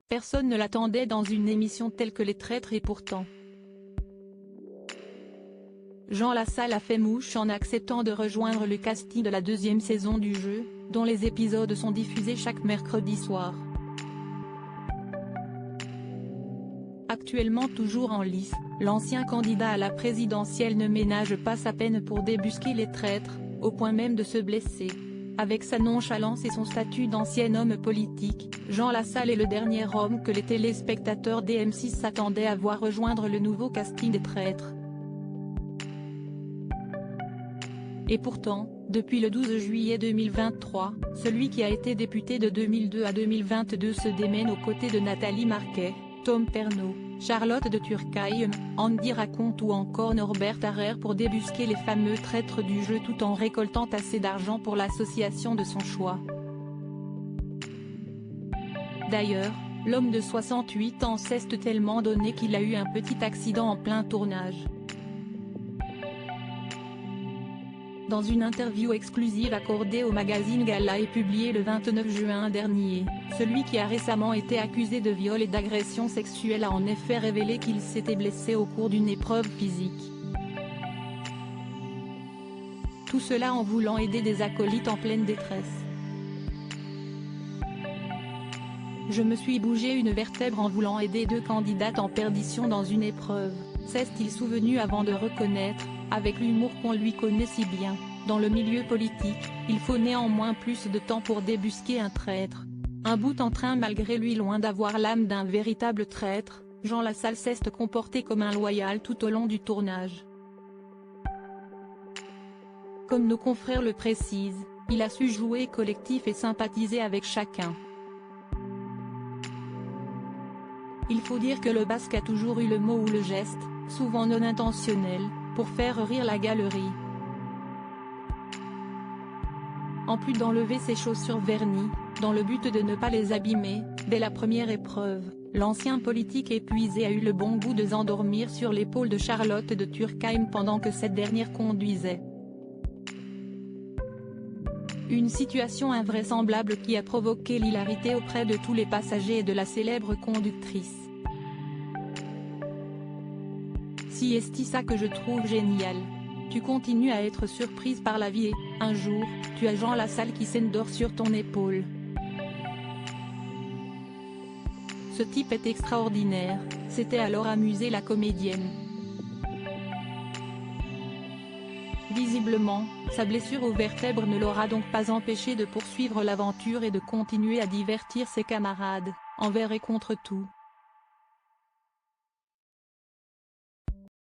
Personne ne l'attendait dans une émission telle que Les Traîtres et pourtant. Jean Lassalle a fait mouche en acceptant de rejoindre le casting de la deuxième saison du jeu, dont les épisodes sont diffusés chaque mercredi soir. Actuellement toujours en lice, l'ancien candidat à la présidentielle ne ménage pas sa peine pour débusquer les traîtres, au point même de se blesser. Avec sa nonchalance et son statut d'ancien homme politique, Jean Lassalle est le dernier homme que les téléspectateurs d'M6 s'attendaient à voir rejoindre le nouveau casting des traîtres. Et pourtant, depuis le 12 juillet 2023, celui qui a été député de 2002 à 2022 se démène aux côtés de Nathalie Marquet, Tom Pernaut, Charlotte de Turckheim, Andy Raconte ou encore Norbert Harrer pour débusquer les fameux traîtres du jeu tout en récoltant assez d'argent pour l'association de son choix. D'ailleurs, l'homme de 68 ans s'est tellement donné qu'il a eu un petit accident en plein tournage. Dans une interview exclusive accordée au magazine Gala et publiée le 29 juin dernier, celui qui a récemment été accusé de viol et d'agression sexuelle a en effet révélé qu'il s'était blessé au cours d'une épreuve physique. Tout cela en voulant aider des acolytes en pleine détresse. Je me suis bougé une vertèbre en voulant aider deux candidates en perdition dans une épreuve, s'est-il souvenu avant de reconnaître, avec l'humour qu'on lui connaît si bien, dans le milieu politique, il faut néanmoins plus de temps pour débusquer un traître. Un bout en train malgré lui loin d'avoir l'âme d'un véritable traître, Jean Lassalle s'est comporté comme un loyal tout au long du tournage. Comme nos confrères le précisent, il a su jouer collectif et sympathiser avec chacun. Il faut dire que le Basque a toujours eu le mot ou le geste, souvent non intentionnel, pour faire rire la galerie. En plus d'enlever ses chaussures vernies, dans le but de ne pas les abîmer, dès la première épreuve, l'ancien politique épuisé a eu le bon goût de s'endormir sur l'épaule de Charlotte de Turckheim pendant que cette dernière conduisait. Une situation invraisemblable qui a provoqué l'hilarité auprès de tous les passagers et de la célèbre conductrice. Si est ça que je trouve génial. Tu continues à être surprise par la vie et, un jour, tu as Jean Lassalle qui s'endort sur ton épaule. Ce type est extraordinaire, s'était alors amusée la comédienne. Visiblement, sa blessure aux vertèbres ne l'aura donc pas empêché de poursuivre l'aventure et de continuer à divertir ses camarades, envers et contre tout.